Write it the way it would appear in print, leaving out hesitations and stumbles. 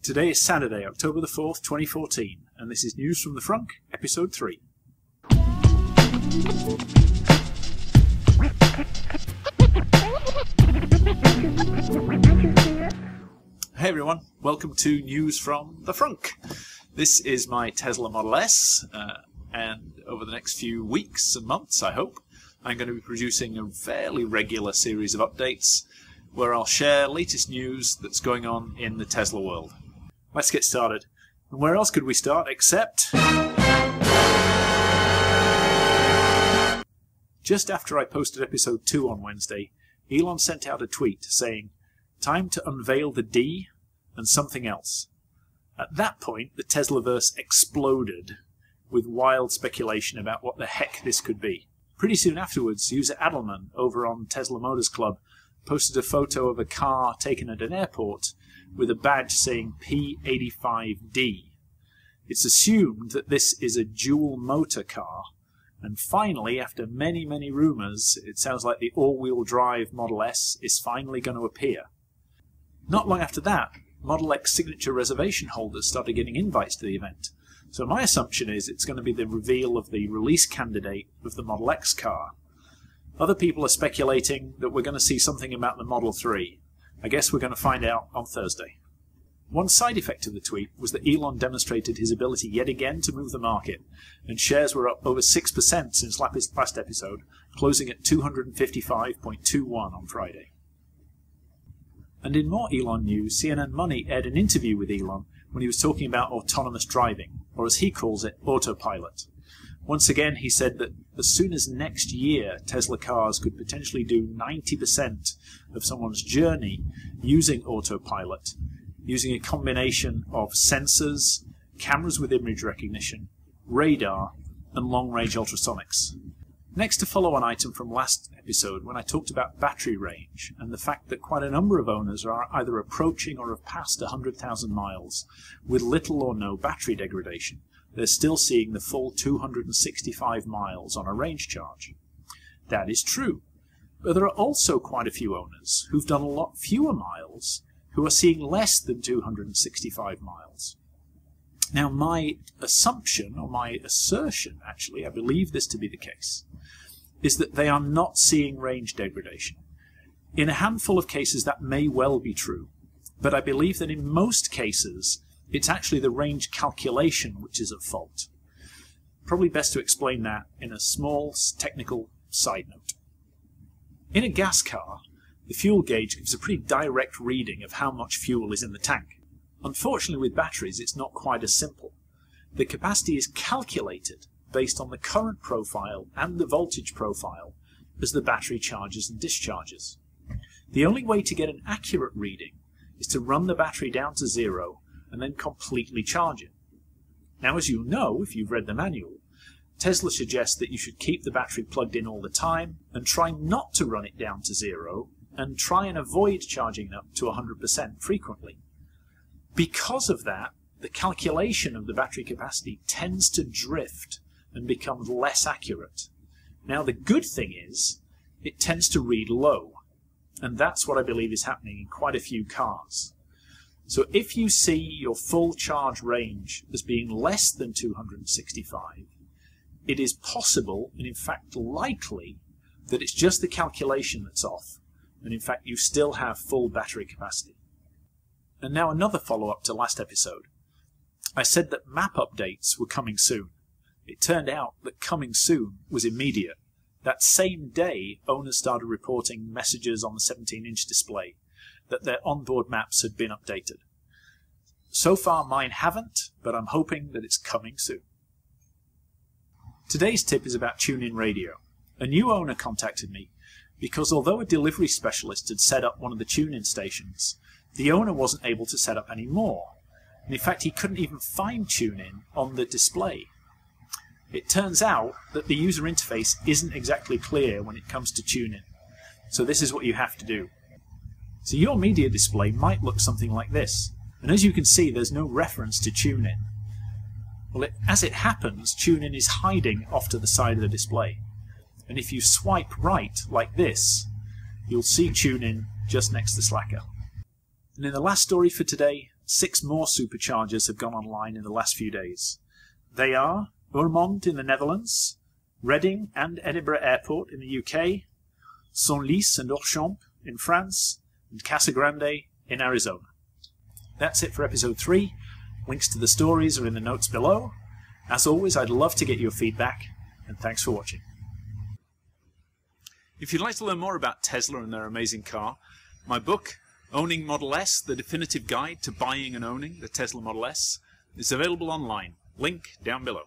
Today is Saturday, October the 4th, 2014, and this is News from the Frunk, Episode 3. Hey everyone, welcome to News from the Frunk. This is my Tesla Model S, and over the next few weeks and months, I hope, I'm going to be producing a fairly regular series of updates where I'll share latest news that's going on in the Tesla world. Let's get started. And where else could we start except... Just after I posted episode 2 on Wednesday, Elon sent out a tweet saying, "Time to unveil the D and something else." At that point, the Teslaverse exploded with wild speculation about what the heck this could be. Pretty soon afterwards, user Adelman over on Tesla Motors Club posted a photo of a car taken at an airport with a badge saying P85D. It's assumed that this is a dual motor car, and finally, after many rumours, it sounds like the all-wheel drive Model S is finally going to appear. Not long after that, Model X signature reservation holders started getting invites to the event, so my assumption is it's going to be the reveal of the release candidate of the Model X car. Other people are speculating that we're going to see something about the Model 3. I guess we're going to find out on Thursday. One side effect of the tweet was that Elon demonstrated his ability yet again to move the market, and shares were up over 6% since last episode, closing at 255.21 on Friday. And in more Elon news, CNN Money aired an interview with Elon when he was talking about autonomous driving, or as he calls it, Autopilot. Once again, he said that as soon as next year, Tesla cars could potentially do 90% of someone's journey using Autopilot, using a combination of sensors, cameras with image recognition, radar, and long-range ultrasonics. Next, to follow an item from last episode when I talked about battery range and the fact that quite a number of owners are either approaching or have passed 100,000 miles with little or no battery degradation. They're still seeing the full 265 miles on a range charge. That is true, but there are also quite a few owners who've done a lot fewer miles who are seeing less than 265 miles. Now, my assumption, or my assertion actually, I believe this to be the case, is that they are not seeing range degradation. In a handful of cases that may well be true, but I believe that in most cases it's actually the range calculation which is at fault. Probably best to explain that in a small technical side note. In a gas car, the fuel gauge gives a pretty direct reading of how much fuel is in the tank. Unfortunately, with batteries, it's not quite as simple. The capacity is calculated based on the current profile and the voltage profile as the battery charges and discharges. The only way to get an accurate reading is to run the battery down to zero and then completely charge it. Now, as you know, if you've read the manual, Tesla suggests that you should keep the battery plugged in all the time and try not to run it down to zero and try and avoid charging up to 100% frequently. Because of that, the calculation of the battery capacity tends to drift and become less accurate. Now, the good thing is, it tends to read low, and that's what I believe is happening in quite a few cars. So if you see your full charge range as being less than 265, it is possible, and in fact likely, that it's just the calculation that's off, and in fact you still have full battery capacity. And now another follow-up to last episode. I said that map updates were coming soon. It turned out that coming soon was immediate. That same day, owners started reporting messages on the 17-inch display that their onboard maps had been updated. So far mine haven't, but I'm hoping that it's coming soon. Today's tip is about TuneIn Radio. A new owner contacted me because although a delivery specialist had set up one of the TuneIn stations, the owner wasn't able to set up any more. And in fact, he couldn't even find TuneIn on the display. It turns out that the user interface isn't exactly clear when it comes to TuneIn. So this is what you have to do. So your media display might look something like this. And as you can see, there's no reference to TuneIn. Well, as it happens, TuneIn is hiding off to the side of the display. And if you swipe right, like this, you'll see TuneIn just next to Slacker. And in the last story for today, 6 more superchargers have gone online in the last few days. They are Urmond in the Netherlands, Reading and Edinburgh Airport in the UK, Senlis and Orchamps in France, and Casa Grande in Arizona. That's it for episode 3. Links to the stories are in the notes below. As always, I'd love to get your feedback, and thanks for watching. If you'd like to learn more about Tesla and their amazing car, my book, Owning Model S, The Definitive Guide to Buying and Owning the Tesla Model S, is available online. Link down below.